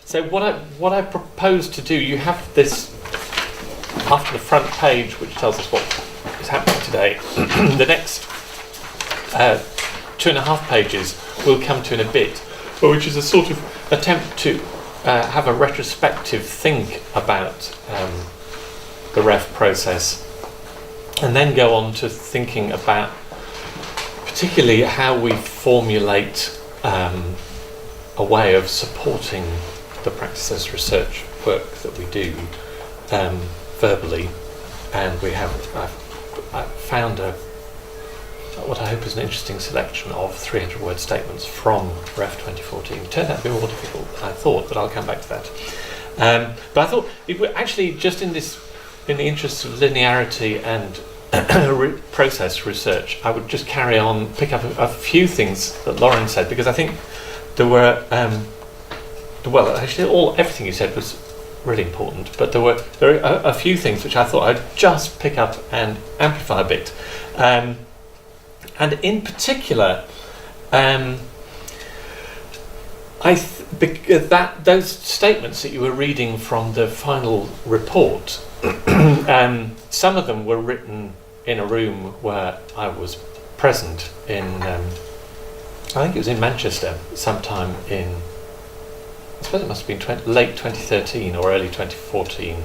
So what I propose to do, you have this after the front page, which tells us what is happening today. The next 2.5 pages we'll come to in a bit, which is a sort of attempt to have a retrospective think about the REF process, and then go on to thinking about particularly how we formulate a way of supporting the practice-based research work that we do verbally. And I've found what I hope is an interesting selection of 300-word statements from REF 2014. It turned out to be more difficult than I thought, but I'll come back to that. But I thought it would actually, just in the interest of linearity and process research, I would just carry on, pick up a few things that Lauren said, because I think there were, everything you said was really important, but there are a few things which I thought I'd just pick up and amplify a bit. And in particular, those statements that you were reading from the final report, some of them were written in a room where I was present in, I think it was in Manchester, sometime in, I suppose it must have been late 2013 or early 2014,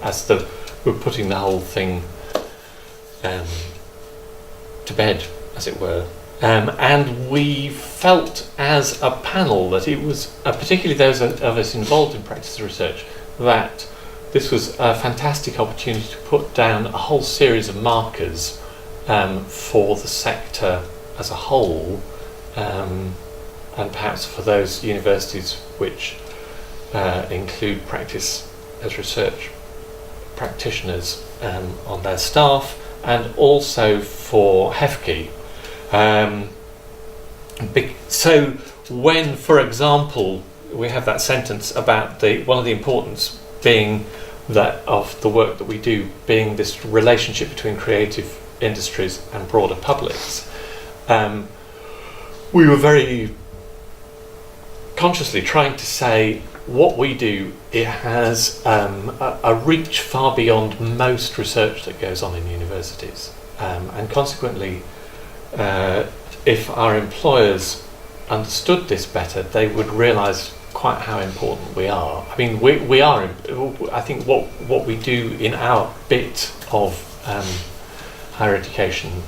as we're putting the whole thing to bed, as it were. And we felt as a panel that it was, particularly those of us involved in practice research, that this was a fantastic opportunity to put down a whole series of markers for the sector as a whole, and perhaps for those universities which include practice as research practitioners on their staff, and also for HEFCE. So when, for example, we have that sentence about one of the importance being that of the work that we do being this relationship between creative industries and broader publics, we were very consciously trying to say what we do, it has a reach far beyond most research that goes on in universities, and consequently if our employers understood this better, they would realise quite how important we are. I mean, we are. I think what we do in our bit of higher education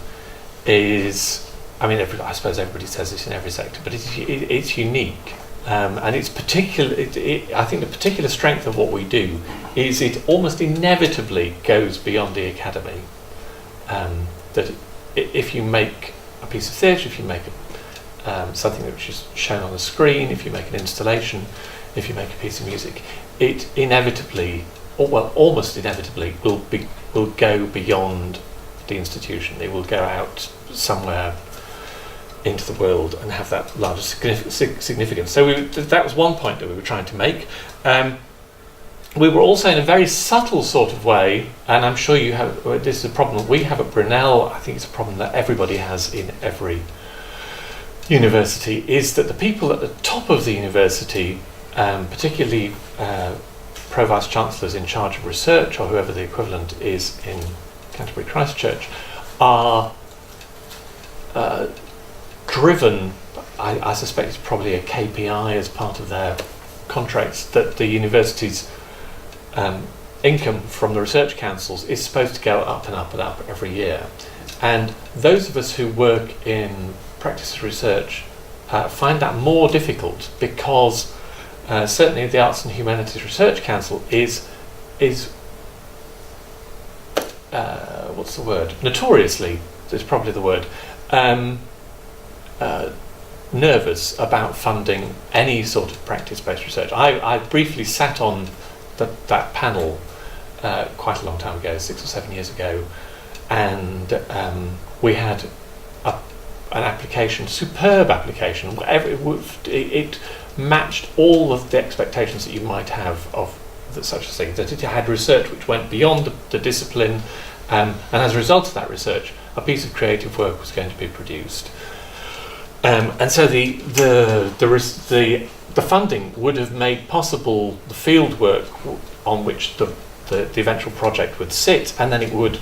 is, I mean, I suppose everybody says this in every sector, but it's unique, and it's particular. I think the particular strength of what we do is it almost inevitably goes beyond the academy. That if you make a piece of theatre, if you make something which is shown on the screen, if you make an installation, if you make a piece of music, it inevitably, almost inevitably, will go beyond the institution. It will go out somewhere into the world and have that larger significance. So that was one point that we were trying to make. We were also, in a very subtle sort of way, and I'm sure you have, this is a problem that we have at Brunel, I think it's a problem that everybody has in every university, is that the people at the top of the university, particularly Pro-Vice Chancellors in charge of research, or whoever the equivalent is in Canterbury Christchurch, are driven, I suspect it's probably a KPI as part of their contracts, that the university's income from the research councils is supposed to go up and up and up every year. And those of us who work in practice research find that more difficult, because certainly the Arts and Humanities Research Council is what's the word? Notoriously, is probably the word, nervous about funding any sort of practice-based research. I briefly sat on that panel quite a long time ago, 6 or 7 years ago, and we had an application, superb application. It matched all of the expectations that you might have of such a thing, that it had research which went beyond the discipline, and as a result of that research, a piece of creative work was going to be produced. And so the the funding would have made possible the field work on which the eventual project would sit, and then it would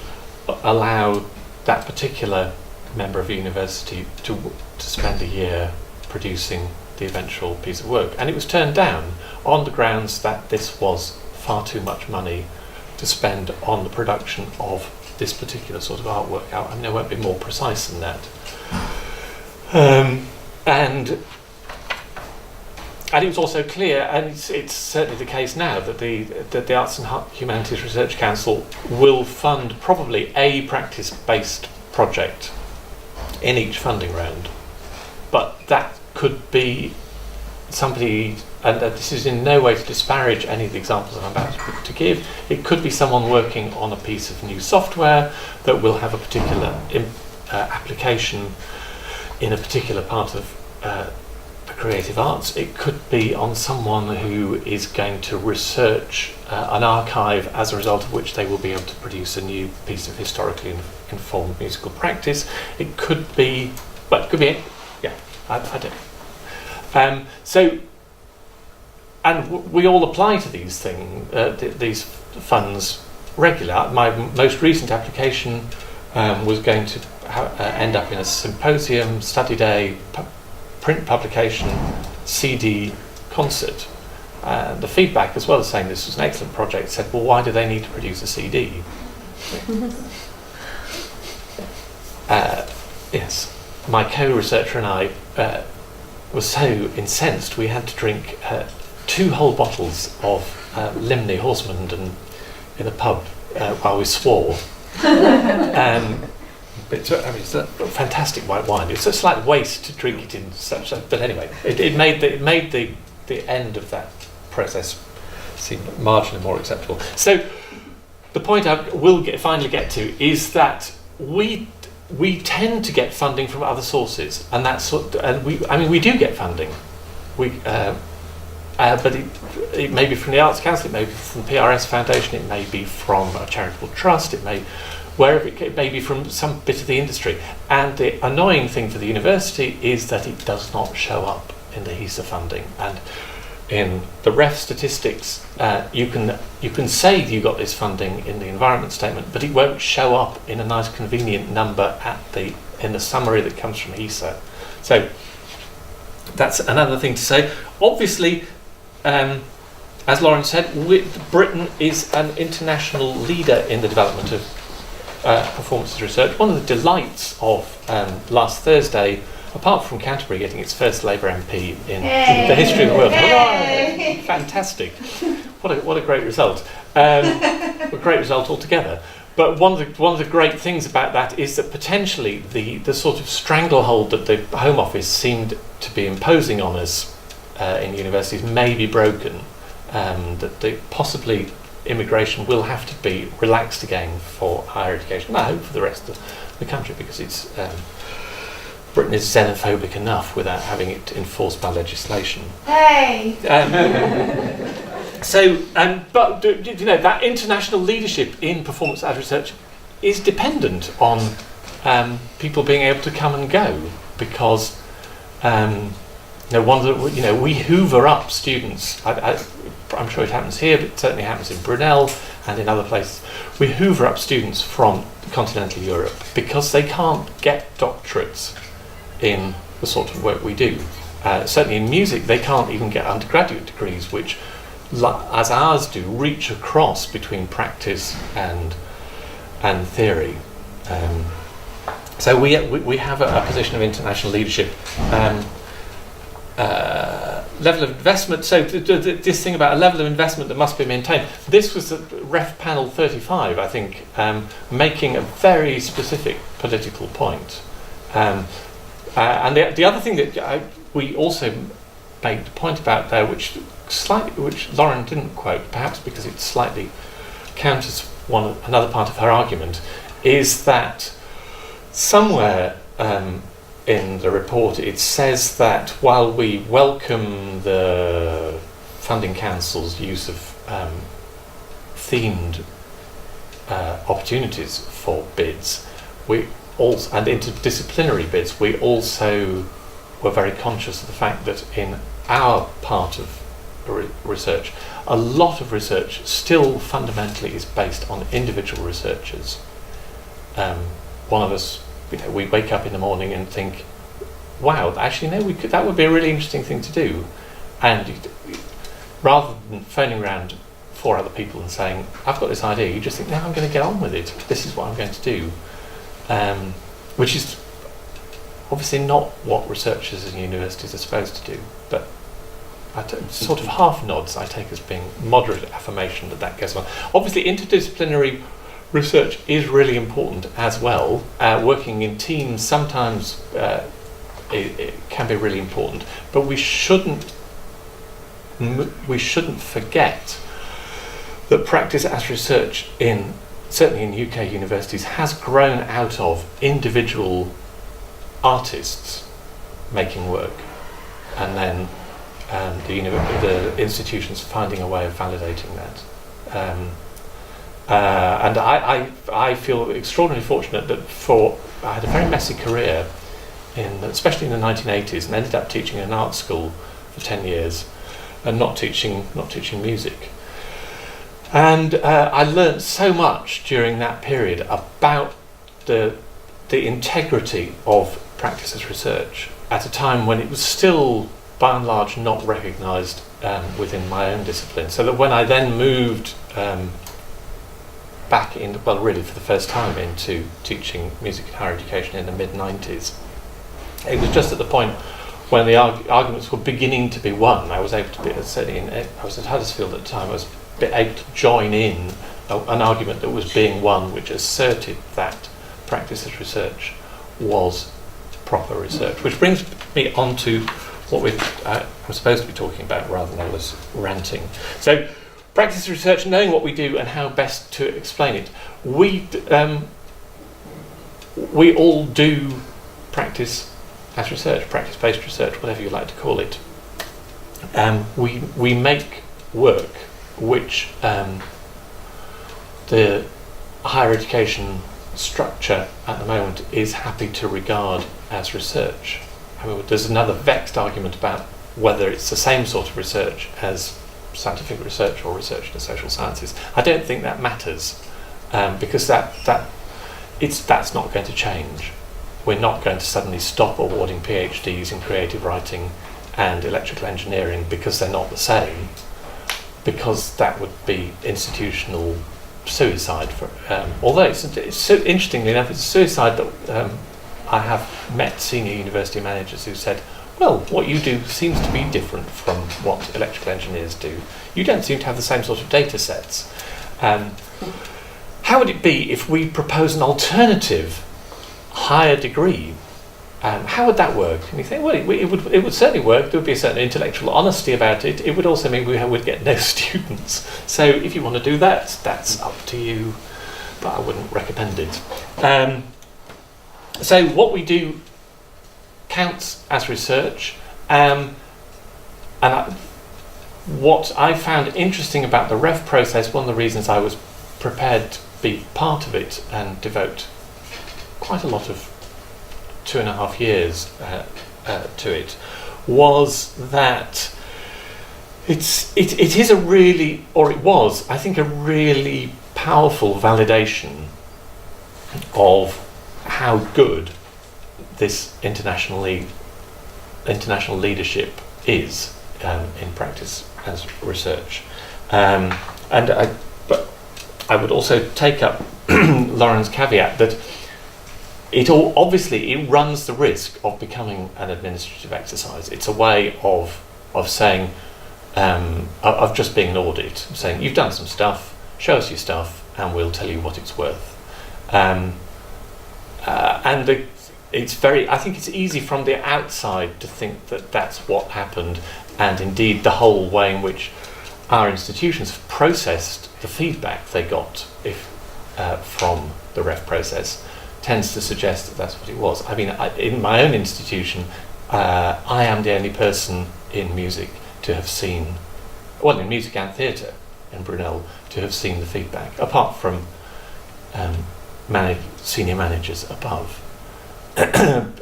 allow that particular member of a university to spend a year producing the eventual piece of work. And it was turned down on the grounds that this was far too much money to spend on the production of this particular sort of artwork. I mean, I won't be more precise than that. And it was also clear, and it's certainly the case now, that the Arts and Humanities Research Council will fund probably a practice-based project in each funding round. But that could be somebody, and this is in no way to disparage any of the examples I'm about to give, it could be someone working on a piece of new software that will have a particular application in a particular part of the creative arts. It could be on someone who is going to research an archive, as a result of which they will be able to produce a new piece of historically informed musical practice. It could be, well, it could be, yeah, I don't. So, and we all apply to these these funds regularly. My most recent application was going to end up in a symposium, study day, print publication, CD, concert. The feedback, as well as saying this was an excellent project, said, well, why do they need to produce a CD? Yes, my co-researcher and I were so incensed we had to drink 2 whole bottles of Limney Horseman in a pub while we swore. It's a fantastic white wine. It's a slight waste to drink it in such a... But anyway, it made the end of that process seem marginally more acceptable. So the point I will finally get to is that we tend to get funding from other sources, and we do get funding. But it may be from the Arts Council, it may be from the PRS Foundation, it may be from a charitable trust, it may be from some bit of the industry. And the annoying thing for the university is that it does not show up in the HESA funding. And in the REF statistics, you can say you got this funding in the environment statement, but it won't show up in a nice convenient number in the summary that comes from HESA. So that's another thing to say. Obviously, as Lauren said, Britain is an international leader in the development of performances research. One of the delights of last Thursday, apart from Canterbury getting its first Labour MP in the history of the world, hooray! Fantastic! What a great result! A great result altogether. But one of the great things about that is that potentially the sort of stranglehold that the Home Office seemed to be imposing on us in universities may be broken. That possibly immigration will have to be relaxed again for higher education. I hope for the rest of the country, because it's Britain is xenophobic enough without having it enforced by legislation. Hey. But you know, that international leadership in performance art research is dependent on people being able to come and go, because we hoover up students. I'm sure it happens here, but it certainly happens in Brunel and in other places. We hoover up students from continental Europe because they can't get doctorates in the sort of work we do. Certainly in music, they can't even get undergraduate degrees, which, as ours do, reach across between practice and theory. So we have a position of international leadership. Level of investment, so this thing about a level of investment that must be maintained, this was the Ref Panel 35, I think, making a very specific political point. And the other thing that we also made the point about there, which Lauren didn't quote, perhaps because it slightly counters another part of her argument, is that somewhere in the report it says that while we welcome the Funding Council's use of themed opportunities for bids, and interdisciplinary bids, we also were very conscious of the fact that in our part of research, a lot of research still fundamentally is based on individual researchers. One of us, we wake up in the morning and think, wow, actually no, that would be a really interesting thing to do. And rather than phoning around 4 other people and saying, I've got this idea, you just think, no, I'm going to get on with it. This is what I'm going to do. Which is obviously not what researchers in universities are supposed to do. But sort of half nods I take as being moderate affirmation that goes on. Obviously interdisciplinary research is really important as well. Working in teams sometimes it can be really important, but we shouldn't forget that practice as research certainly in UK universities has grown out of individual artists making work, and then the institutions finding a way of validating that. And I feel extraordinarily fortunate that I had a very messy career, especially in the 1980s, and ended up teaching in an art school for 10 years, and not teaching music. And I learnt so much during that period about the integrity of practice as research at a time when it was still, by and large, not recognised within my own discipline. So that when I then moved back in, well, really for the first time into teaching music in higher education in the mid-90s, it was just at the point when the arguments were beginning to be won. I was able to be, I was at Huddersfield at the time, I was able to join in an argument that was being won which asserted that practice as research was proper research. Which brings me on to what I'm supposed to be talking about rather than all this ranting. So, practice as research, knowing what we do and how best to explain it. We all do practice as research, practice-based research, whatever you like to call it. We make work which the higher education structure at the moment is happy to regard as research. I mean, there's another vexed argument about whether it's the same sort of research as scientific research or research in the social sciences. I don't think that matters, because that's not going to change. We're not going to suddenly stop awarding PhDs in creative writing and electrical engineering because they're not the same, because that would be institutional suicide. Although it's so, interestingly enough, it's a suicide that I have met senior university managers who said, well, what you do seems to be different from what electrical engineers do. You don't seem to have the same sort of data sets. How would it be if we propose an alternative higher degree? How would that work? And you think, well, it would certainly work. There would be a certain intellectual honesty about it. It would also mean we would get no students. So if you want to do that, that's up to you, but I wouldn't recommend it. So what we do counts as research, what I found interesting about the REF process, one of the reasons I was prepared to be part of it and devote quite a lot of 2.5 years to it, was that it is a really, or it was, I think, a really powerful validation of how good this international leadership is in practice as research. But I would also take up Lauren's caveat that it runs the risk of becoming an administrative exercise. It's a way of saying, of just being an audit, saying you've done some stuff, show us your stuff, and we'll tell you what it's worth. I think it's easy from the outside to think that that's what happened, and indeed the whole way in which our institutions processed the feedback they got from the REF process tends to suggest that that's what it was. I mean, in my own institution, I am the only person in music to have seen, well, in music and theatre in Brunel, to have seen the feedback, apart from senior managers above.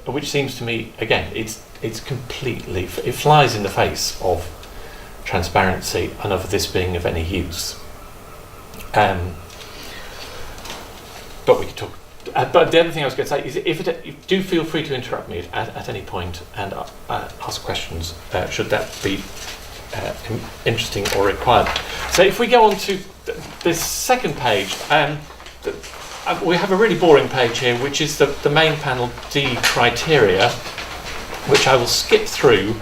which seems to me, again, it's completely, it flies in the face of transparency and of this being of any use. But we could talk. But the other thing I was going to say is, do feel free to interrupt me at any point and ask questions, should that be interesting or required. So if we go on to this second page, we have a really boring page here, which is the main panel D criteria, which I will skip through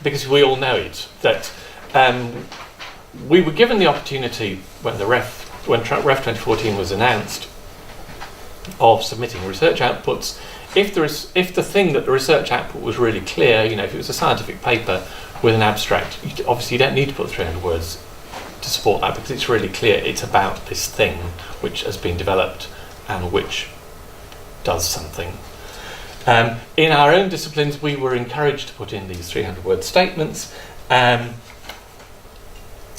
because we all know it, that we were given the opportunity when Ref 2014 was announced of submitting research outputs. If the thing that the research output was really clear, if it was a scientific paper with an abstract, obviously you don't need to put 300 words to support that, because it's really clear it's about this thing which has been developed and which does something. In our own disciplines, we were encouraged to put in these 300-word statements.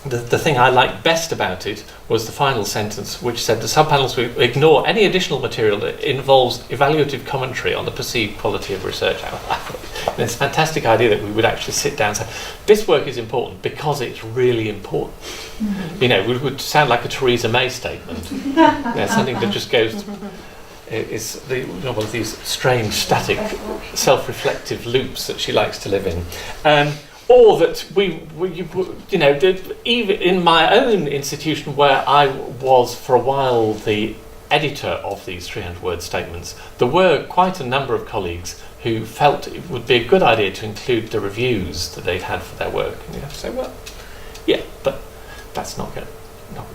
The thing I liked best about it was the final sentence, which said the subpanels will ignore any additional material that involves evaluative commentary on the perceived quality of research. It's a fantastic idea that we would actually sit down and say, this work is important because it's really important. It would sound like a Theresa May statement. Something that just goes... It's one of these strange, static, self-reflective loops that she likes to live in. Or that even in my own institution, where I was for a while the editor of these 300-word statements, there were quite a number of colleagues who felt it would be a good idea to include the reviews that they'd had for their work. And you have to say, well, yeah, but that's not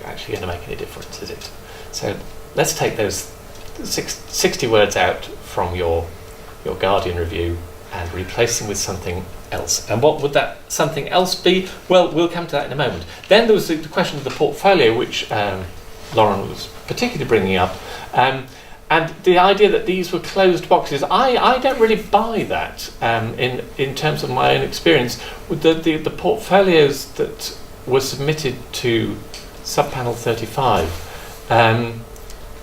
actually going to make any difference, is it? So let's take those 60 words out from your Guardian review and replace them with something else. And what would that something else be? Well, we'll come to that in a moment. Then there was the question of the portfolio, which Lauren was particularly bringing up, and the idea that these were closed boxes. I don't really buy that in terms of my own experience. With the portfolios that were submitted to subpanel 35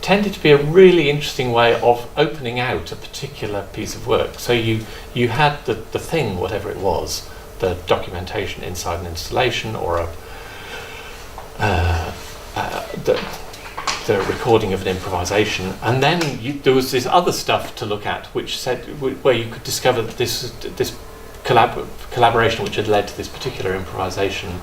tended to be a really interesting way of opening out a particular piece of work. So you had the thing, whatever it was, the documentation inside an installation, or the recording of an improvisation, and then there was this other stuff to look at, which said where you could discover that this collaboration which had led to this particular improvisation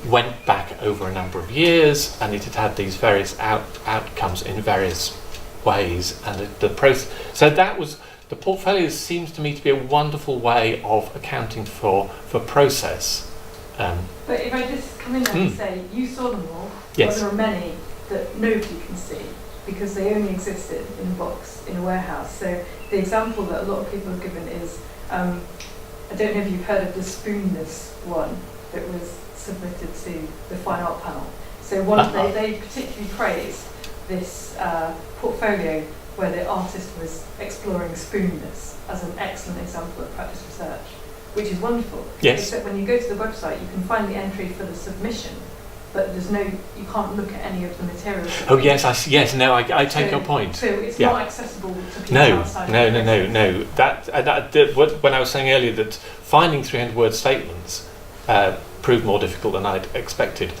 went back over a number of years, and it had these various outcomes in various ways, and the process. So that was the portfolio. Seems to me to be a wonderful way of accounting for process. But if I just come in there and say, you saw them all, yes. But there are many that nobody can see because they only existed in a box in a warehouse. So the example that a lot of people have given is, I don't know if you've heard of the spoonless one that was submitted to the fine art panel. So they particularly praised this portfolio where the artist was exploring spoonness as an excellent example of practice research, which is wonderful. Yes. Except when you go to the website, you can find the entry for the submission, but you can't look at any of the materials. Oh yes, I take your point. So it's not accessible to people No. outside. No. When I was saying earlier that finding 300-word statements proved more difficult than I'd expected.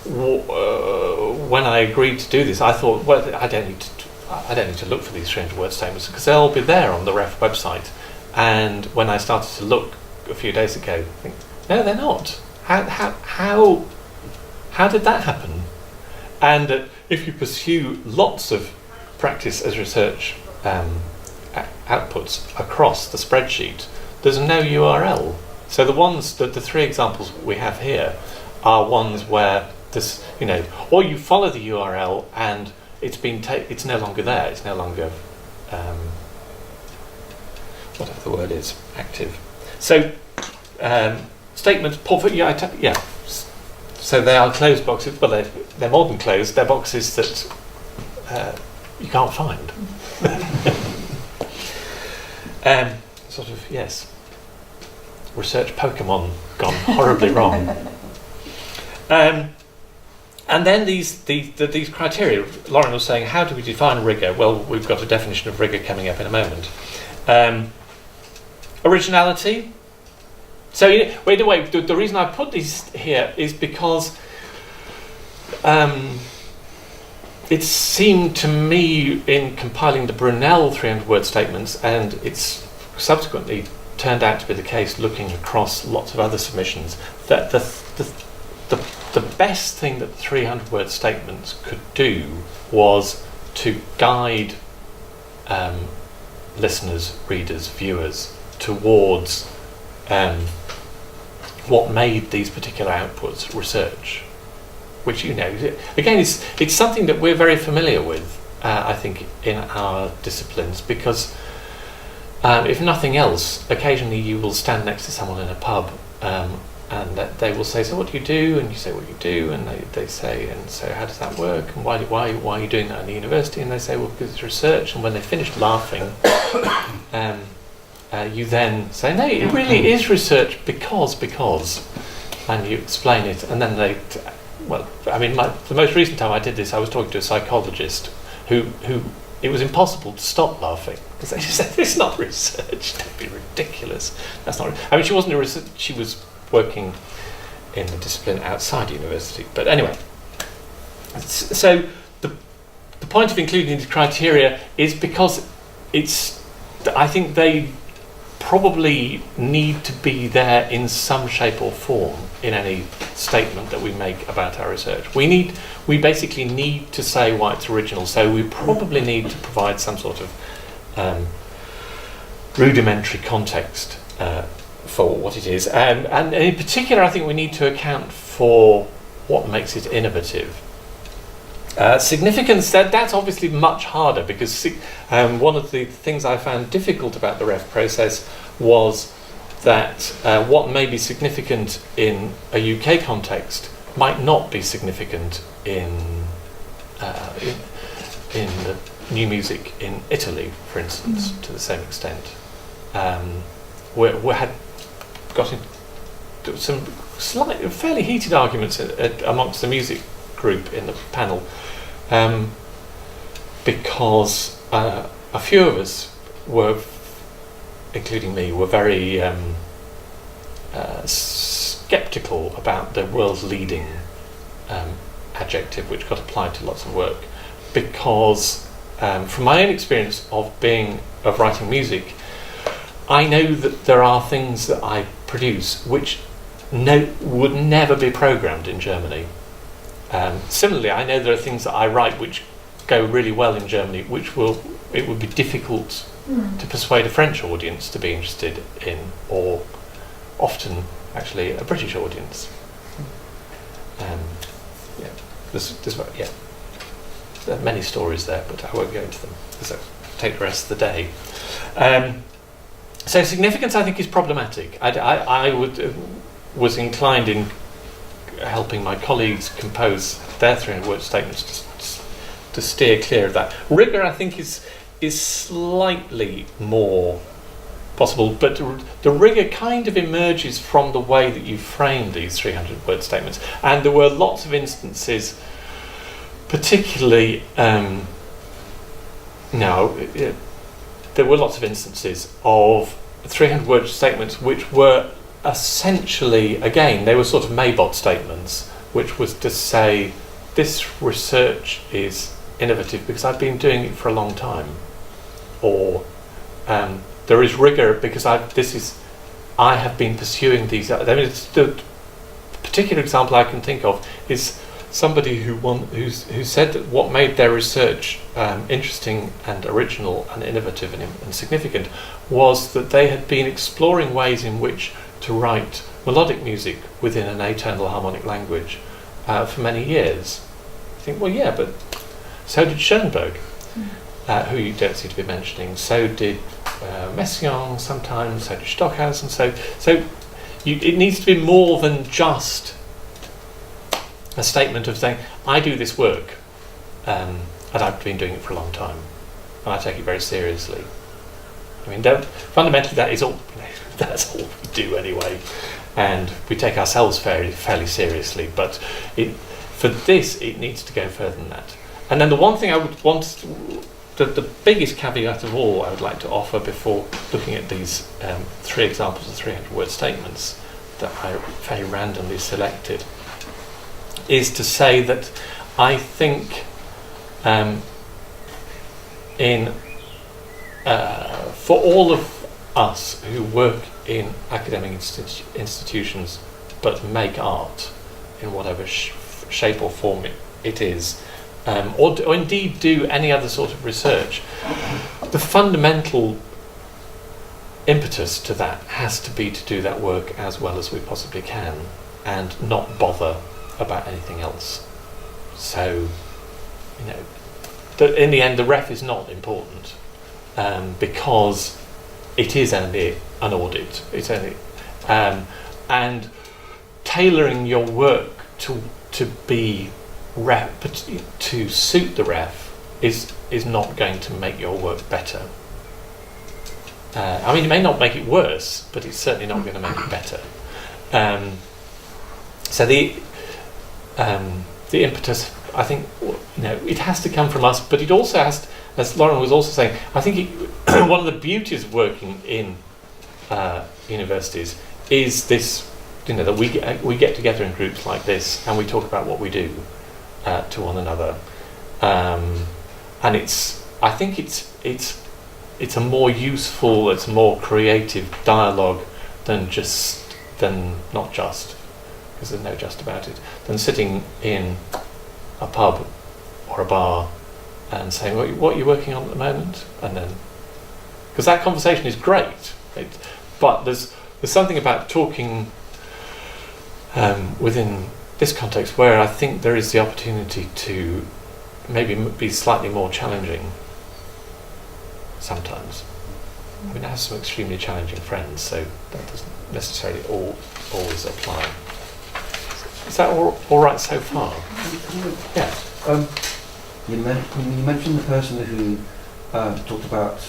When I agreed to do this, I thought, well, I don't need to look for these 300-word statements because they'll all be there on the Ref website. And when I started to look a few days ago, I think, no, they're not. How did that happen? And if you pursue lots of practice as research outputs across the spreadsheet, there's no URL. So the three examples we have here are ones where this, or you follow the URL and it's no longer there. It's no longer whatever the word is, active. So statements, portfolio, So they are closed boxes. Well, they're more than closed. They're boxes that you can't find. Sort of, yes. Research Pokemon gone horribly wrong. And then these criteria, Lauren was saying, how do we define rigour? Well, we've got a definition of rigour coming up in a moment. Originality. So, by the way, the reason I put these here is because it seemed to me, in compiling the Brunel 300-word statements, and it's subsequently turned out to be the case looking across lots of other submissions, that the best thing that 300-word statements could do was to guide listeners, readers, viewers towards what made these particular outputs research, which, again, it's something that we're very familiar with, I think, in our disciplines, because if nothing else, occasionally you will stand next to someone in a pub and they will say, so what do you do? And you say what you do, and they say, and so how does that work? And why are you doing that in the university? And they say, well, because it's research. And when they finish laughing, you then say, no, it really is research because, and you explain it, and then the most recent time I did this, I was talking to a psychologist who it was impossible to stop laughing, because they just said, it's not research, don't be ridiculous. That's not. She wasn't a research, she was working in a discipline outside university. But anyway, so the point of including these criteria is because I think they probably need to be there in some shape or form in any statement that we make about our research. We basically need to say why it's original, so we probably need to provide some sort of rudimentary context for what it is, and in particular I think we need to account for what makes it innovative. Significance, that's obviously much harder, because one of the things I found difficult about the ref process was that what may be significant in a UK context might not be significant in the new music in Italy, for instance, to the same extent. We had got into some fairly heated arguments amongst the music group in the panel, because a few of us were, including me, were very sceptical about the world's leading adjective, which got applied to lots of work, because from my own experience of writing music, I know that there are things that I produce which would never be programmed in Germany. Similarly, I know there are things that I write which go really well in Germany, which it would be difficult to persuade a French audience to be interested in, or often actually a British audience. There are many stories there, but I won't go into them because I'll take the rest of the day. So significance, I think, is problematic. I was inclined in helping my colleagues compose their 300-word statements to steer clear of that. Rigour, I think, is slightly more possible, but the rigour kind of emerges from the way that you frame these 300-word statements. And there were lots of instances, particularly there were lots of instances of 300-word statements which were essentially, again, they were sort of Maybot statements, which was to say, this research is innovative because I've been doing it for a long time, or there is rigour because I have been pursuing these. I mean, the particular example I can think of is somebody who said that what made their research interesting and original and innovative and significant was that they had been exploring ways in which to write melodic music within an atonal harmonic language for many years. I think, well, yeah, but so did Schoenberg, who you don't seem to be mentioning. So did Messiaen sometimes. So did Stockhausen. So it needs to be more than just a statement of saying, I do this work, and I've been doing it for a long time, and I take it very seriously. I mean, fundamentally, that is all. That's all we do anyway, and we take ourselves fairly seriously. But for this, it needs to go further than that. And then the one thing I would want, the biggest caveat of all I would like to offer before looking at these 3 examples of 300-word statements that I very randomly selected, is to say that I think for all of us who work in academic institutions but make art in whatever shape or form it is, or indeed do any other sort of research, the fundamental impetus to that has to be to do that work as well as we possibly can and not bother about anything else. So, in the end, the ref is not important because it is only an audit. It's only and tailoring your work to be to suit the ref is not going to make your work better. It may not make it worse, but it's certainly not going to make it better. So the impetus, I think, it has to come from us, but it also has to, as Lauren was also saying, I think one of the beauties of working in universities is this, that we get together in groups like this and we talk about what we do to one another, and I think it's a more useful, it's a more creative dialogue than not just, because there's no just about it, than sitting in a pub or a bar and saying, what are you working on at the moment? And then, because that conversation is great, but there's something about talking within this context where I think there is the opportunity to maybe be slightly more challenging sometimes. I have some extremely challenging friends, so that doesn't necessarily always apply. Is that all right so far? Yeah. You mentioned the person who talked about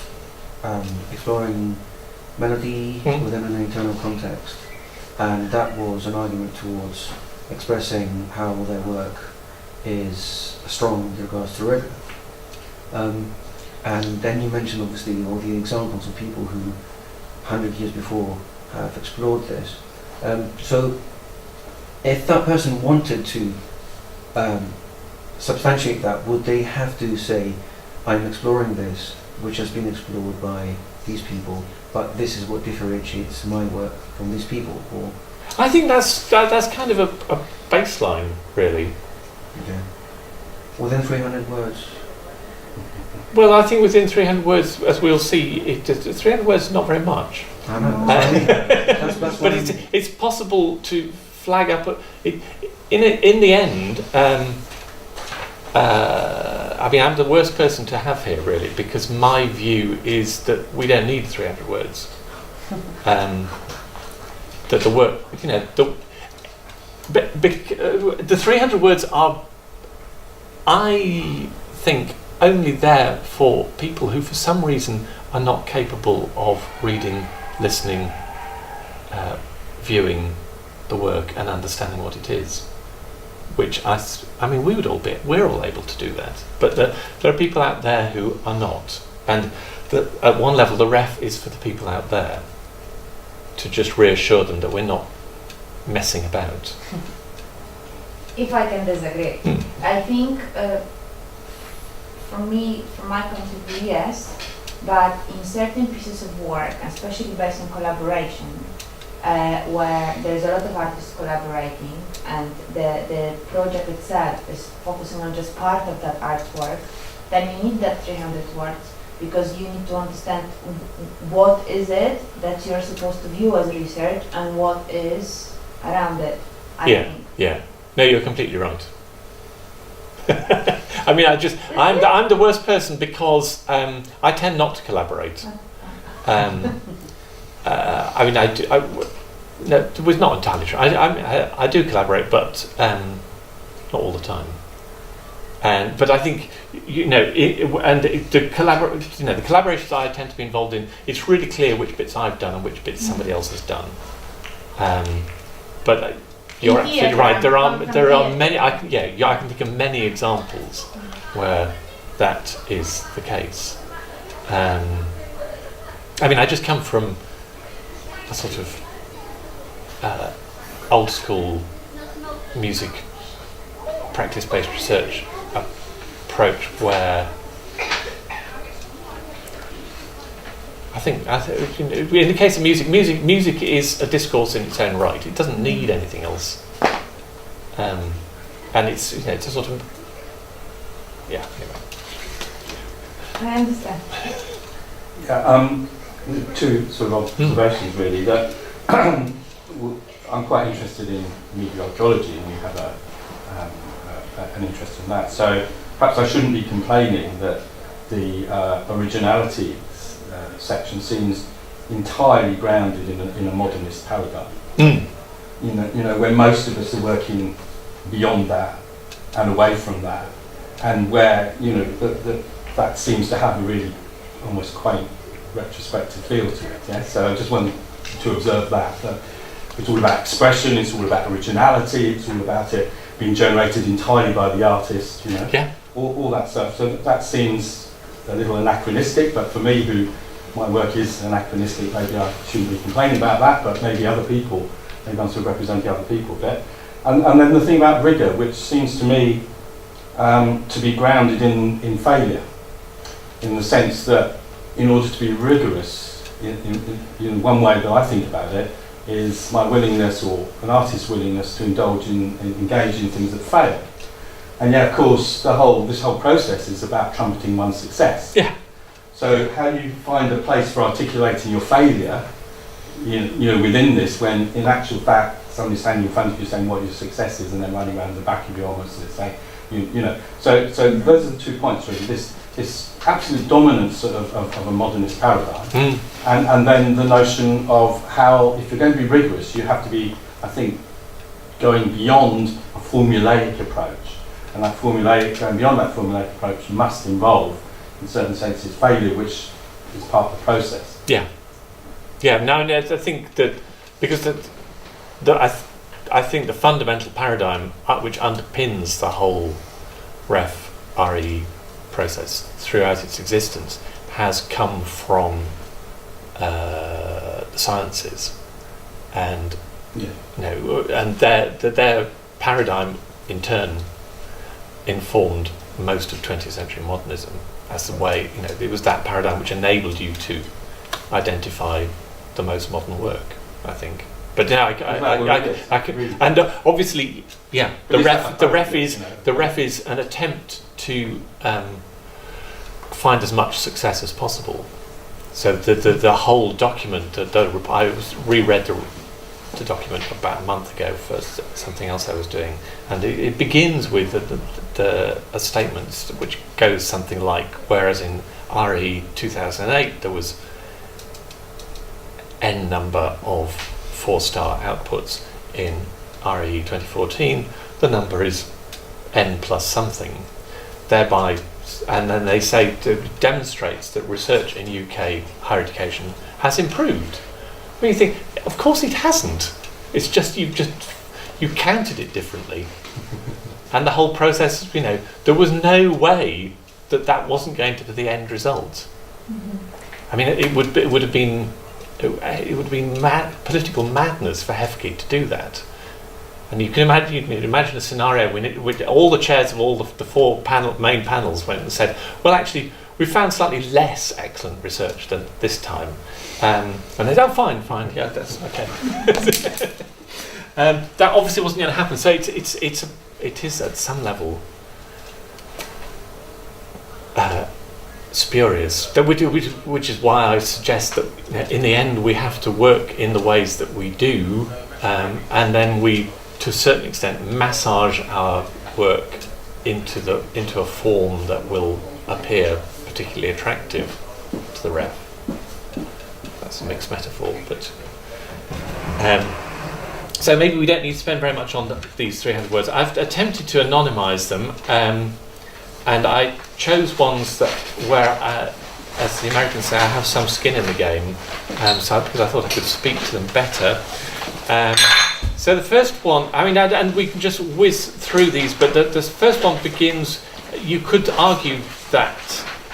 exploring melody within an internal context, and that was an argument towards expressing how their work is strong with regards to rigor. And then you mentioned obviously all the examples of people who 100 years before have explored this. So if that person wanted to substantiate that, would they have to say, I'm exploring this, which has been explored by these people, but this is what differentiates my work from these people? Or I think that's kind of a baseline, really. okay. Within 300 words? Well, I think within 300 words, as we'll see, 300 words is not very much. I know. That's but it's possible to flag up. In the end, I'm the worst person to have here, really, because my view is that we don't need 300 words. That the work, the 300 words are, I think, only there for people who for some reason are not capable of reading, listening, viewing the work and understanding what it is, which we're all able to do that, but there are people out there who are not, and at one level the ref is for the people out there to just reassure them that we're not messing about. If I can disagree, I think from my point of view, yes, but in certain pieces of work, especially based on collaboration, where there's a lot of artists collaborating and the project itself is focusing on just part of that artwork, then you need that 300 words, because you need to understand what is it that you're supposed to view as research and what is around it, I think. Yeah. No, you're completely right. I'm the worst person because I tend not to collaborate. It was not entirely true. I do collaborate, but not all the time. But I think the collaborations I tend to be involved in, it's really clear which bits I've done and which bits somebody else has done. But You're In absolutely theatre, right. There come are from there are theatre. many. I can think of many examples where that is the case. I mean, I just come from a sort of old school music practice-based research approach where I think in the case of music is a discourse in its own right. It doesn't need anything else, and it's it's a sort of Anyway. I understand. Yeah, two sort of observations really. That I'm quite interested in media archaeology, and you have an interest in that. So perhaps I shouldn't be complaining that the originality section seems entirely grounded in a modernist paradigm. You know, when most of us are working beyond that and away from that, and where that seems to have a really almost quaint retrospective feel to it. Yeah? So I just wanted to observe that it's all about expression, it's all about originality, it's all about it being generated entirely by the artist. All that stuff. So that seems a little anachronistic, but for me, who my work is anachronistic, maybe I shouldn't be complaining about that, but maybe other people, maybe I'm sort of representing other people a bit. And then the thing about rigour, which seems to me to be grounded in failure, in the sense that in order to be rigorous, in one way that I think about it, is my willingness, or an artist's willingness, to engage in things that fail. And of course, this whole process is about trumpeting one's success. Yeah. So how do you find a place for articulating your failure, within this, when in actual fact somebody's standing in front of you saying what your success is, and then running around the back of you almost saying, So those are the 2 points really. This absolute dominance of a modernist paradigm, and then the notion of how, if you're going to be rigorous, you have to be, I think, going beyond a formulaic approach. And going beyond that formulaic approach must involve, in certain senses, failure, which is part of the process. Yeah. No, I think that because I think the fundamental paradigm which underpins the whole RE process throughout its existence has come from the sciences, and and their paradigm in turn informed most of 20th century modernism as the way, it was that paradigm which enabled you to identify the most modern work, I think. But now I can, and obviously, the ref is an attempt to find as much success as possible. So the whole document, I reread the document about a month ago for something else I was doing, and it begins with a statement which goes something like, whereas in RE 2008 there was N number of 4-star outputs, in RE 2014 the number is N plus something, thereby, and then they say it demonstrates that research in UK higher education has improved. I mean, you think, of course it hasn't. It's just you counted it differently, and the whole process. There was no way that wasn't going to be the end result. I mean, it would have been political madness for Hefke to do that. And you can imagine a scenario when all the chairs of all the 4 main panels went and said, well, actually, we found slightly less excellent research than this time. And they said, oh, fine, yeah, that's okay. That obviously wasn't going to happen. So it is at some level spurious. Which is why I suggest that in the end we have to work in the ways that we do, and then we, to a certain extent, massage our work into a form that will appear particularly attractive to the ref. That's a mixed metaphor, but so maybe we don't need to spend very much on these 300 words. I've attempted to anonymise them, and I chose ones where, as the Americans say, I have some skin in the game, because I thought I could speak to them better. So the first one, I mean, and we can just whiz through these, but the first one begins, you could argue that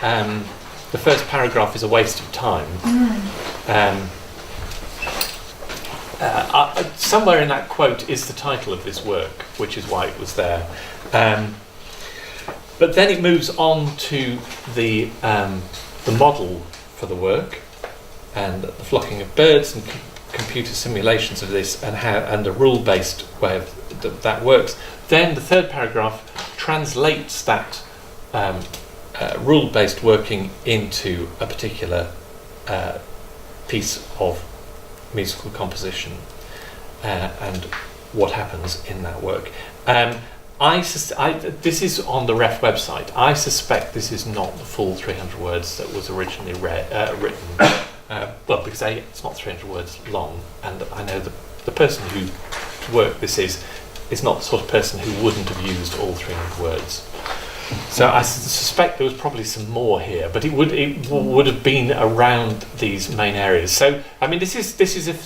the first paragraph is a waste of time. Somewhere in that quote is the title of this work, which is why it was there. But then it moves on to the model for the work, and the flocking of birds, and computer simulations of this, and a rule-based way of that works. Then the third paragraph translates that rule-based working into a particular piece of musical composition, and what happens in that work. This is on the Ref website. I suspect this is not the full 300 words that was originally written. Well, because it's not 300 words long, and I know the person who worked this is not the sort of person who wouldn't have used all 300 words. So I suspect there was probably some more here, but it would have been around these main areas. So I mean, this is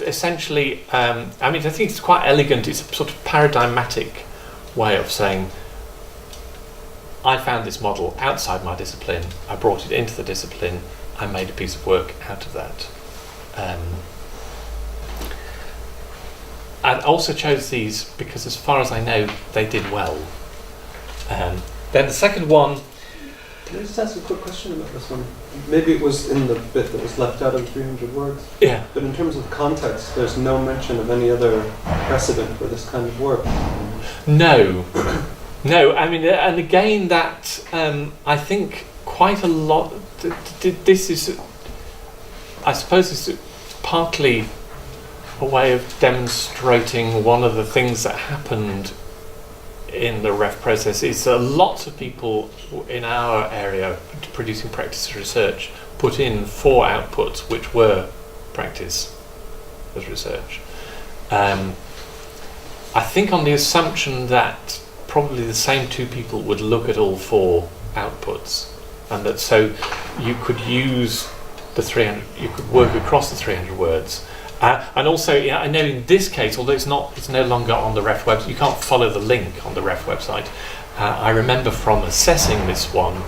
essentially. I mean, I think it's quite elegant. It's a sort of paradigmatic way of saying, I found this model outside my discipline. I brought it into the discipline. I made a piece of work out of that. I also chose these because, as far as I know, they did well. Then the second one. Can I just ask a quick question about this one? Maybe it was in the bit that was left out of 300 words. Yeah. But in terms of context, there's no mention of any other precedent for this kind of work. No. No, I mean, and again, that I think quite a lot. This is, I suppose, this is partly a way of demonstrating one of the things that happened in the Ref process is that lots of people in our area producing practice research put in 4 outputs which were practice as research. I think on the assumption that probably the same 2 people would look at all 4 outputs, and that so you could use the 300, you could work across the 300 words. And also, yeah, I know in this case, although it's no longer on the Ref website, you can't follow the link on the Ref website. I remember from assessing this one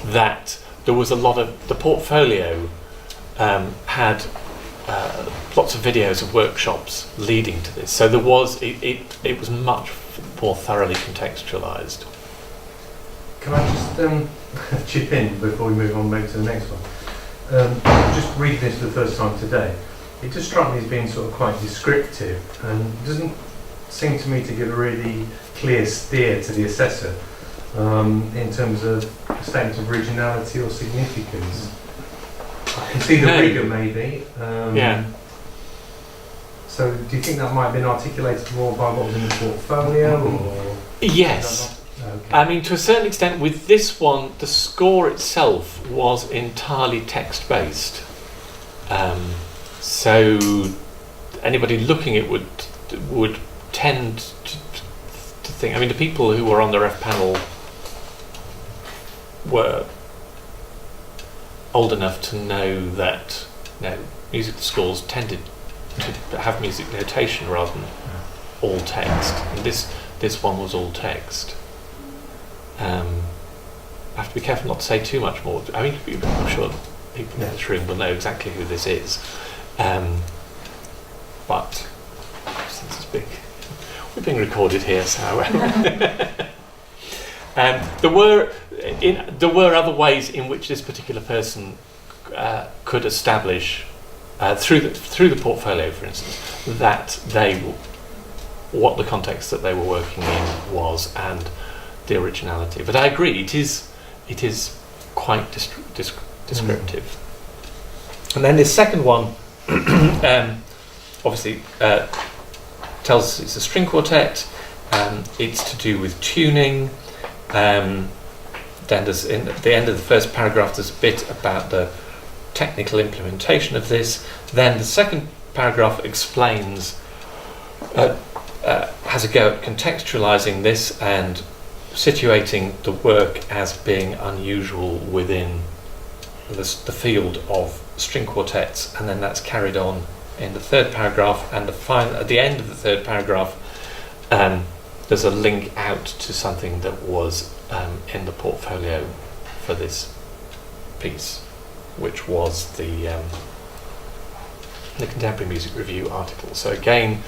that there was a lot of, the portfolio had lots of videos of workshops leading to this. So there was, it was much more thoroughly contextualised. Can I just chip in before we move on maybe to the next one? Just reading this for the first time today, it just struck me as being sort of quite descriptive, and doesn't seem to me to give a really clear steer to the assessor in terms of statements of originality or significance. I can see the rigour maybe. Yeah. So do you think that might have been articulated more by what was in the portfolio? Or Yes. Okay. I mean, to a certain extent, with this one, the score itself was entirely text-based. So anybody looking at it would tend to think. I mean, the people who were on the Ref panel were old enough to know that musical scores tended to have music notation rather than all text. And this one was all text. I have to be careful not to say too much more. I mean, I'm sure people in this room will know exactly who this is. But since it's we're being recorded here, so there were other ways in which this particular person could establish through the portfolio, for instance, that what the context that they were working in was and the originality. But I agree, it is quite descriptive. And then this second one, obviously, tells us it's a string quartet. It's to do with tuning. Then there's, in at the end of the first paragraph, there's a bit about the technical implementation of this. Then the second paragraph explains, has a go at contextualising this and situating the work as being unusual within the field of string quartets, and then that's carried on in the third paragraph, and at the end of the third paragraph, there's a link out to something that was in the portfolio for this piece, which was the Contemporary Music Review article. So again,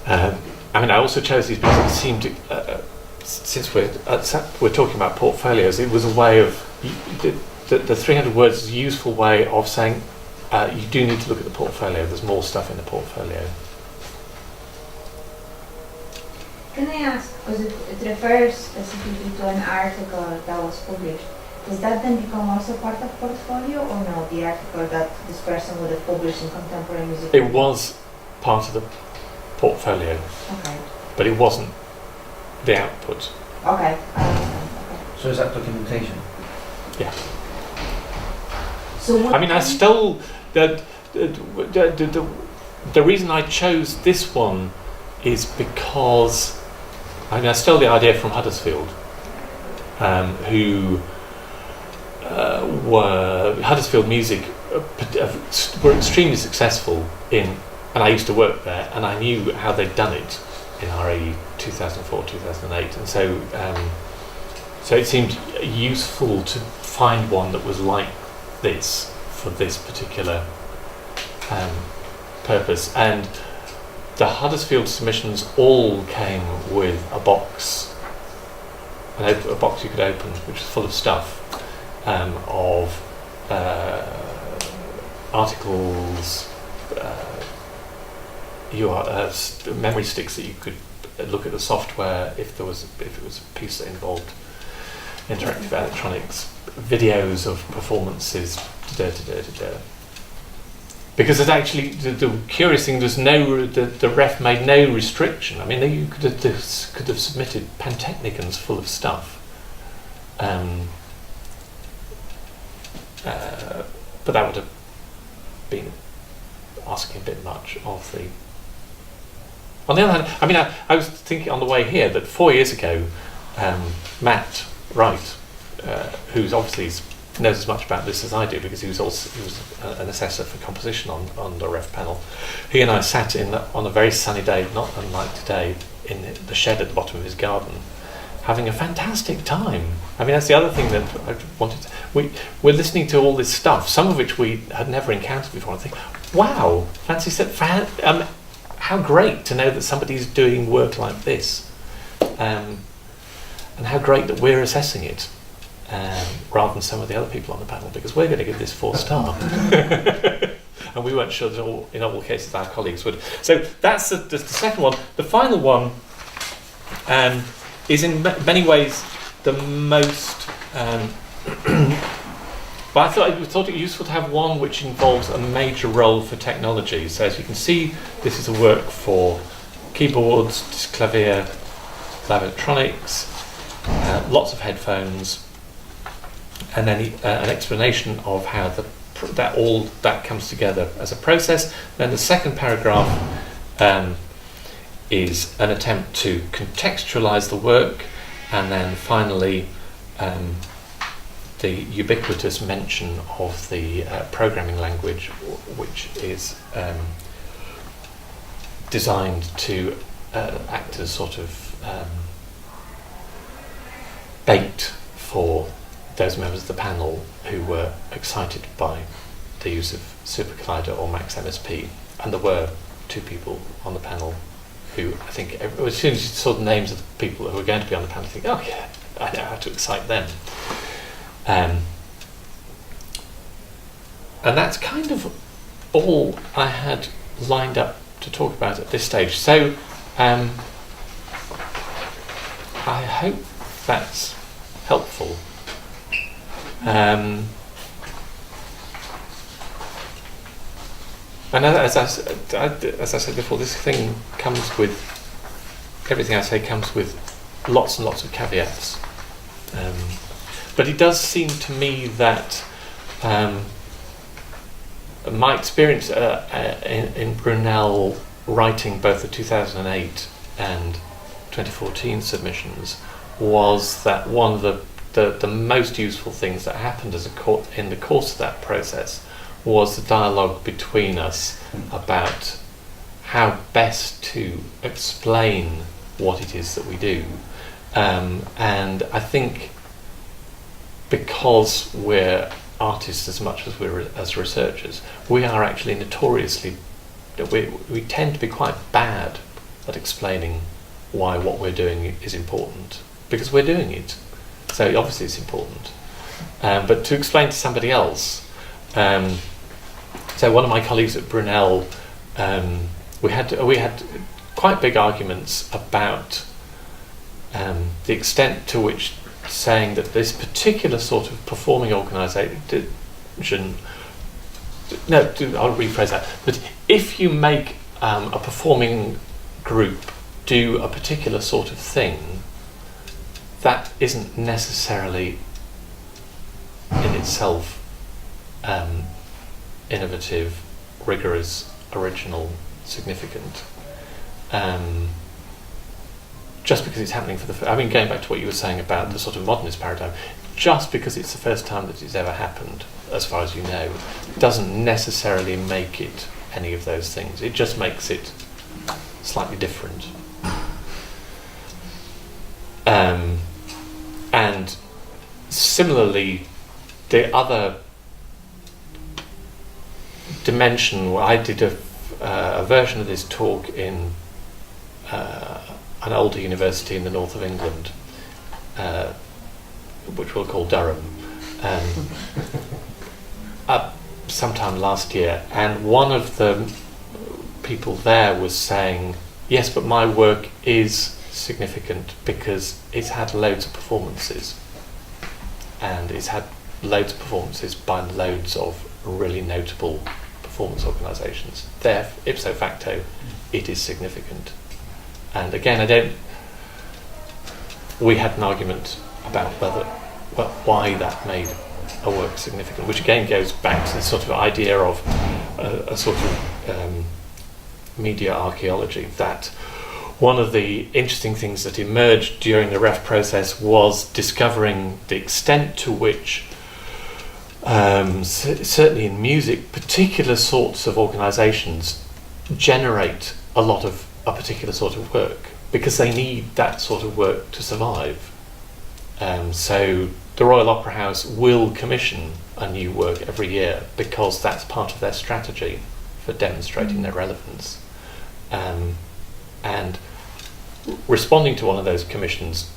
I also chose these because it seemed to, since we're talking about portfolios, it was a way of the 300 words is a useful way of saying you do need to look at the portfolio. There's more stuff in the portfolio. Can I ask, because it refers specifically to an article that was published, does that then become also part of portfolio, or no, the article that this person would have published in Contemporary Music? It was part of the portfolio, Okay. but it wasn't the output. Okay, I understand. Okay. So is that documentation? Yeah. So what I still the reason I chose this one is because I stole the idea from Huddersfield, who were Huddersfield Music were extremely successful in, and I used to work there, and I knew how they'd done it in RAE 2004, 2008, and so it seemed useful to find one that was like this for this particular purpose. And the Huddersfield submissions all came with a box, a box you could open, which was full of stuff, of articles, memory sticks that you could look at the software if it was a piece that involved interactive electronics, videos of performances, because it actually the curious thing, the ref made no restriction. You could have submitted Pantechnicons full of stuff, but that would have been asking a bit much of the. On the other hand, I was thinking on the way here that 4 years ago, Matt Wright, who's obviously knows as much about this as I do because he was an assessor for composition on the ref panel. He and I sat on a very sunny day, not unlike today, in the shed at the bottom of his garden, having a fantastic time. That's the other thing that I wanted to, we're listening to all this stuff, some of which we had never encountered before, and I think, wow, fancy set, how great to know that somebody's doing work like this, and how great that we're assessing it, rather than some of the other people on the panel, because we're going to give this 4-star. And we weren't sure that in all cases our colleagues would. So that's the second one. The final one is in many ways the most. But I thought it useful to have one which involves a major role for technology. So as you can see, this is a work for keyboards, clavier, electronics, lots of headphones, and then an explanation of how that comes together as a process. Then the second paragraph is an attempt to contextualize the work, and then finally the ubiquitous mention of the programming language, which is designed to act as sort of bait for those members of the panel who were excited by the use of Super Collider or Max MSP. And there were two people on the panel who I think, as soon as you saw the names of the people who were going to be on the panel, you think, oh yeah, I know how to excite them. And that's kind of all I had lined up to talk about at this stage. So I hope that's helpful. And as I said before, this thing comes with, everything I say comes with lots and lots of caveats. But it does seem to me that my experience in Brunel writing both the 2008 and 2014 submissions was that one of the most useful things that happened in the course of that process was the dialogue between us about how best to explain what it is that we do. And I think because we're artists as much as we're as researchers, we are actually notoriously, we tend to be quite bad at explaining why what we're doing is important, because we're doing it. So obviously it's important. But to explain to somebody else, so one of my colleagues at Brunel, we had quite big arguments about the extent to which saying that this particular sort of performing organisation, I'll rephrase that, but if you make a performing group do a particular sort of thing, that isn't necessarily in itself innovative, rigorous, original, significant. Just because it's happening for going back to what you were saying about the sort of modernist paradigm, just because it's the first time that it's ever happened, as far as you know, doesn't necessarily make it any of those things. It just makes it slightly different. And similarly, the other dimension, I did a version of this talk in an older university in the north of England, which we'll call Durham, sometime last year, and one of the people there was saying, yes, but my work is significant because it's had loads of performances, and it's had loads of performances by loads of really notable performance organisations. There, ipso facto, it is significant. And again, we had an argument about why that made a work significant, which again goes back to the sort of idea of a sort of media archaeology, that one of the interesting things that emerged during the REF process was discovering the extent to which, certainly in music, particular sorts of organisations generate a lot of a particular sort of work because they need that sort of work to survive. So the Royal Opera House will commission a new work every year because that's part of their strategy for demonstrating their relevance. And responding to one of those commissions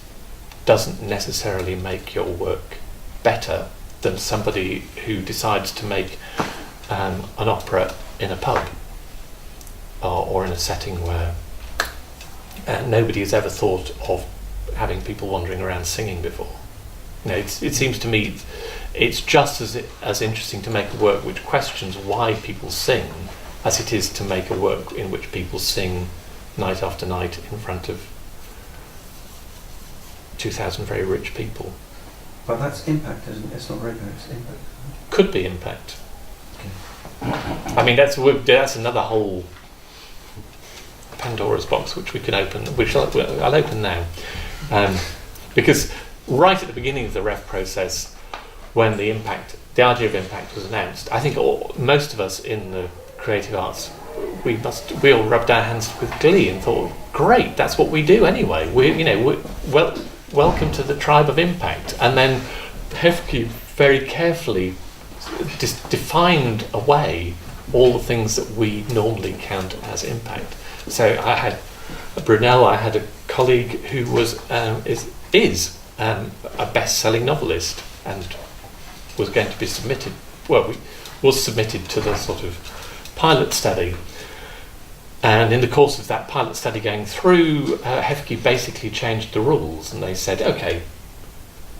doesn't necessarily make your work better than somebody who decides to make an opera in a pub or in a setting where nobody has ever thought of having people wandering around singing before. It seems to me it's just as interesting to make a work which questions why people sing as it is to make a work in which people sing night after night in front of 2,000 very rich people. But that's impact, isn't it? It's not rigor, it's impact. Could be impact. Okay. I mean, that's another whole Pandora's box which we can open, which I'll open now. Because right at the beginning of the REF process, when the idea of impact was announced, I think most of us in the creative arts, we all rubbed our hands with glee and thought, great, that's what we do anyway. Welcome to the tribe of impact. And then Hefke very carefully defined away all the things that we normally count as impact. So I had Brunel, I had a colleague who was a best-selling novelist and was going to be submitted to the sort of pilot study. And in the course of that pilot study going through, Hefke basically changed the rules, and they said, okay,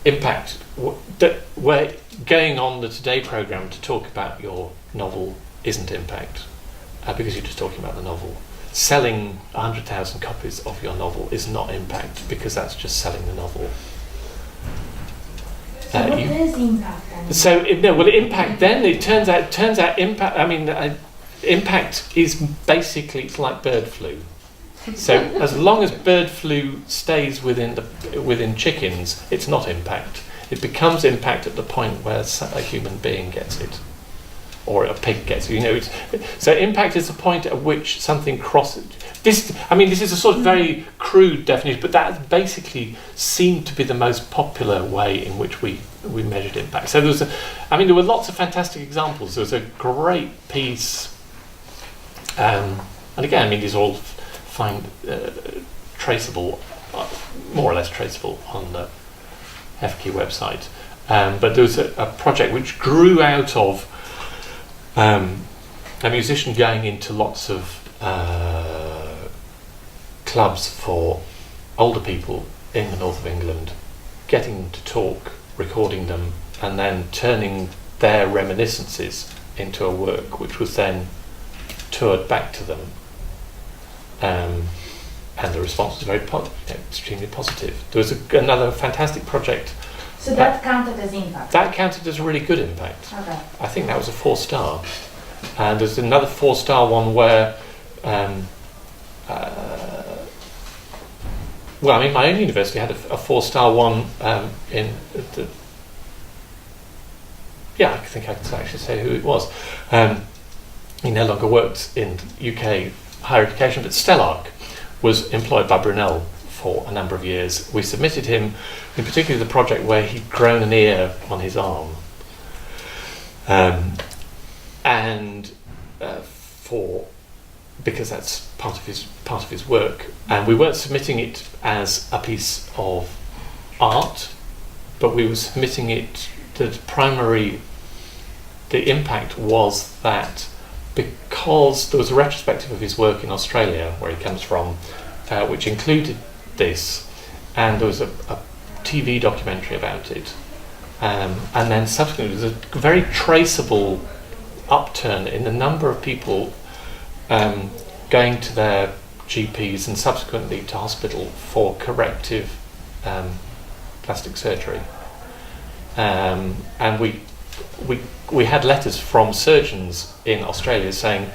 impact, we're going on the Today programme to talk about your novel isn't impact, because you're just talking about the novel. Selling 100,000 copies of your novel is not impact, because that's just selling the novel. So what is impact then? So impact then, it turns out impact, impact is basically, it's like bird flu. So as long as bird flu stays within chickens, it's not impact. It becomes impact at the point where a human being gets it, or a pig gets, so impact is the point at which something crosses. This is a sort of very crude definition, but that basically seemed to be the most popular way in which we measured impact. So there were lots of fantastic examples. There was a great piece, and again, these are all traceable, more or less traceable on the FQ website. But there was a project which grew out of a musician going into lots of clubs for older people in the north of England, getting them to talk, recording them, and then turning their reminiscences into a work which was then toured back to them. And the response was very extremely positive. There was another fantastic project. So that counted as impact? That counted as a really good impact. Okay. I think that was a 4-star. And there's another 4-star one where, my own university had a 4-star one I think I can actually say who it was. He no longer works in UK higher education, but Stellark was employed by Brunel for a number of years. We submitted him, in particular the project where he'd grown an ear on his arm, because that's part of his work, and we weren't submitting it as a piece of art, but we were submitting it. The impact was that because there was a retrospective of his work in Australia, where he comes from, which included this, and there was a TV documentary about it, and then subsequently there was a very traceable upturn in the number of people going to their GPs and subsequently to hospital for corrective plastic surgery, and we had letters from surgeons in Australia saying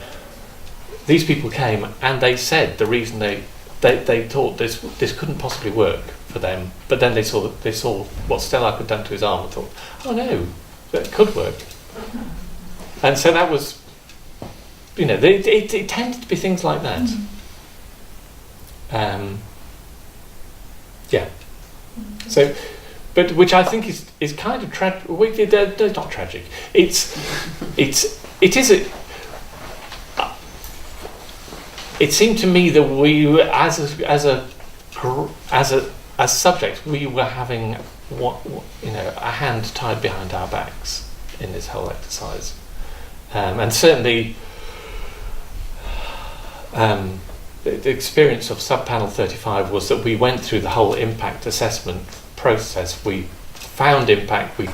these people came and they said the reason they thought this couldn't possibly work for them, but then they saw what Stellark had done to his arm and thought, oh no, that could work. And so that was, it tended to be things like that. So, but which I think is kind of tragic. Not tragic. It seemed to me that we, as subjects, we were having a hand tied behind our backs in this whole exercise, and certainly the experience of subpanel 35 was that we went through the whole impact assessment process. We found impact, we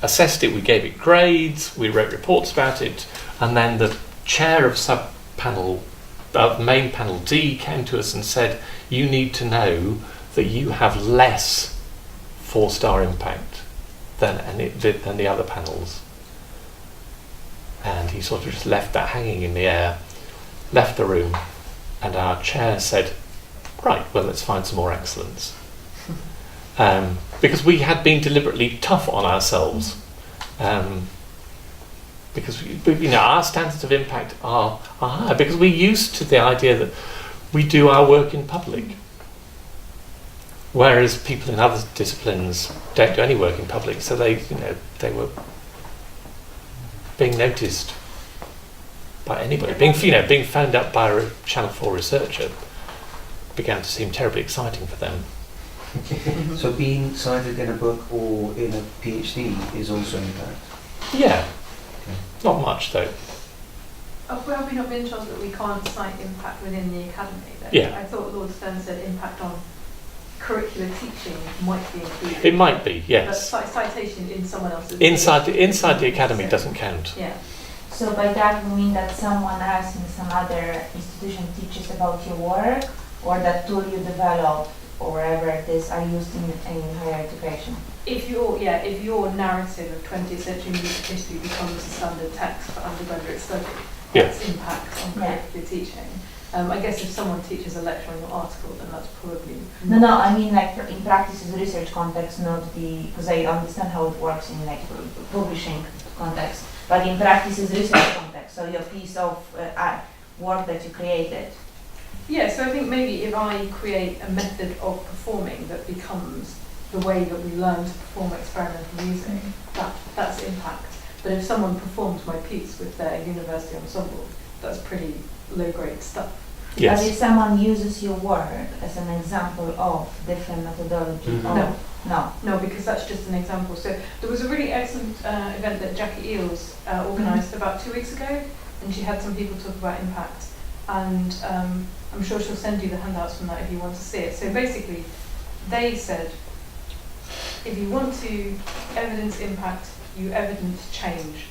assessed it, we gave it grades, we wrote reports about it, and then the chair of main panel D came to us and said, you need to know that you have less 4-star impact than the other panels. And he sort of just left that hanging in the air, left the room, and our chair said, right, well, let's find some more excellence. Because we had been deliberately tough on ourselves, because our standards of impact are higher, because we're used to the idea that we do our work in public, whereas people in other disciplines don't do any work in public, so they were being noticed by anybody, being phoned up by a Channel 4 researcher began to seem terribly exciting for them. So being cited in a book or in a PhD is also impact? Yeah. Okay. Not much though. Have we not been told that we can't cite impact within the academy then? Yeah. I thought Lord Stern said impact on curricular teaching might be included. It might be, yes. But citation in someone else's... Inside the academy doesn't count. Yeah. So by that we mean that someone else in some other institution teaches about your work, or that tool you develop or wherever it is are used in higher education? If your narrative of 20th century music history becomes a standard text for undergraduate study, that's impact on curricular teaching. I guess if someone teaches a lecture on your article, then that's probably... No, I mean like in practices research context, not because I understand how it works in like publishing context. but in practice it's research context, so your piece of work that you created. Yeah, so I think maybe if I create a method of performing that becomes the way that we learn to perform experimental music, that's impact. But if someone performs my piece with their university ensemble, that's pretty low-grade stuff. But if someone uses your work as an example of different methodology, No, because that's just an example. So there was a really excellent event that Jackie Eales organised about 2 weeks ago, and she had some people talk about impact. And I'm sure she'll send you the handouts from that if you want to see it. So basically, they said, if you want to evidence impact, you evidence change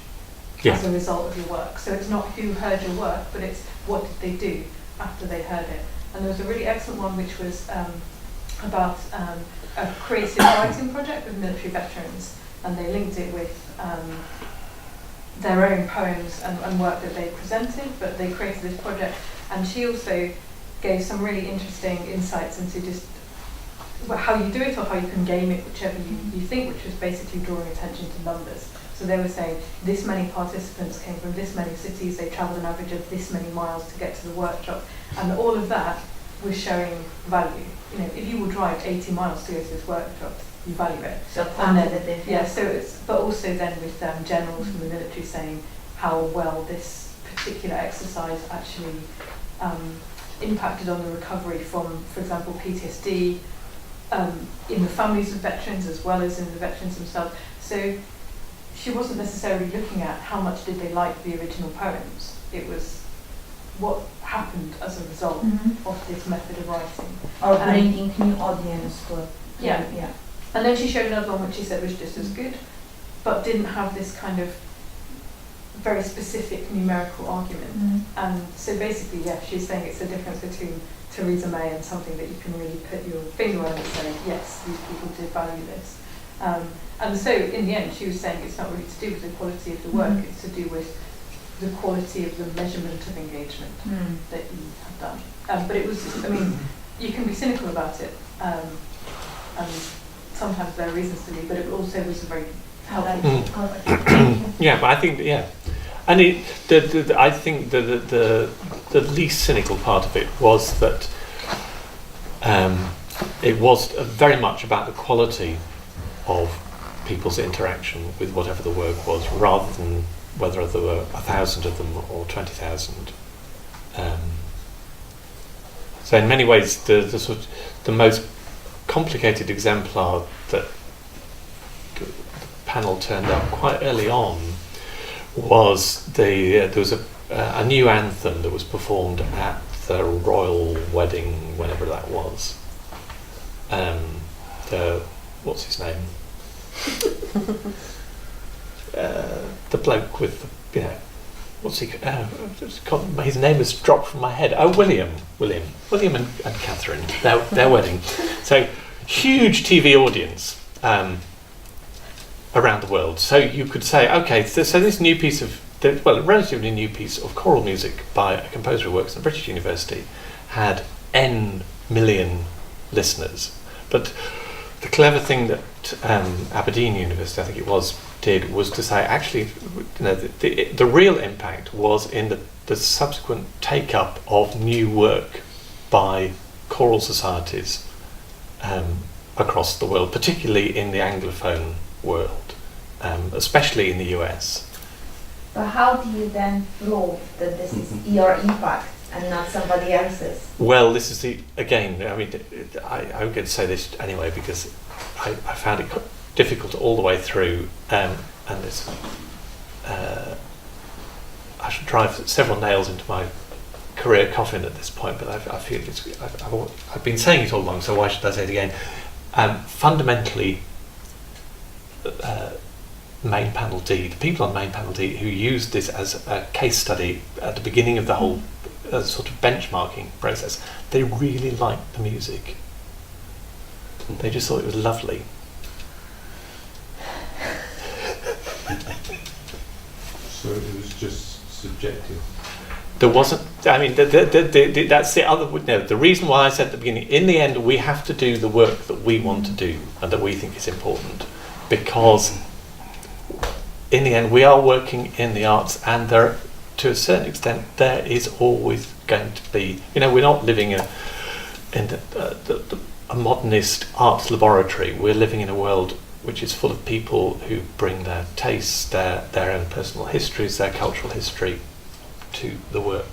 as a result of your work. So it's not who heard your work, but it's what did they do after they heard it. And there was a really excellent one which was about a creative writing project with military veterans, and they linked it with their own poems and work that they presented, but they created this project. And she also gave some really interesting insights into just how you do it or how you can game it, whichever you think, which was basically drawing attention to numbers. So they were saying this many participants came from this many cities, they travelled an average of this many miles to get to the workshop, and all of that was showing value. You know, if you will drive 80 miles to go to this workshop, you value it. So and then, so it's, but also then with generals from the military saying how well this particular exercise actually impacted on the recovery from, for example, PTSD, in the families of veterans as well as in the veterans themselves. So she wasn't necessarily looking at how much did they like the original poems. It was what happened as a result of this method of writing. Or bringing new audience to it. Yeah. And then she showed another one which she said was just as good, but didn't have this kind of very specific numerical argument. And so basically, she's saying it's the difference between Theresa May and something that you can really put your finger on and say, yes, these people did value this. And so in the end, she was saying it's not really to do with the quality of the work, it's to do with the quality of the measurement of engagement that you have done. But it was, I mean, you can be cynical about it, and sometimes there are reasons to be, but it also was a very healthy. Yeah, but I think, and I think the least cynical part of it was that it was very much about the quality of people's interaction with whatever the work was, rather than whether there were 1,000 of them or 20,000. So in many ways, the most complicated exemplar that the panel turned up quite early on was there was a new anthem that was performed at the royal wedding, whenever that was. What's his name? The bloke with the, what's he? His name has dropped from my head. Oh, William and Catherine. Their wedding. So huge TV audience around the world. So you could say, okay, so this new piece of, a relatively new piece of choral music by a composer who works at a British university had N million listeners. But the clever thing that Aberdeen University, I think it was, did was to say, actually, the real impact was in the subsequent take-up of new work by choral societies across the world, particularly in the Anglophone world, especially in the US. But how do you then prove that this is your impact and not somebody else's? Well, this is again, I mean, I'm going to say this anyway because I found it difficult all the way through, and this, I should drive several nails into my career coffin at this point, but I feel I've been saying it all along, so why should I say it again? Fundamentally, main panel D, the people on main panel D who used this as a case study at the beginning of the whole sort of benchmarking process, they really liked the music. They just thought it was lovely. So it was just subjective. There wasn't. I mean, that's the other. No, the reason why I said at the beginning. In the end, we have to do the work that we want to do and that we think is important, because in the end, we are working in the arts, and there, to a certain extent, there is always going to be, we're not living in a modernist arts laboratory. We're living in a world which is full of people who bring their tastes, their own personal histories, their cultural history to the work.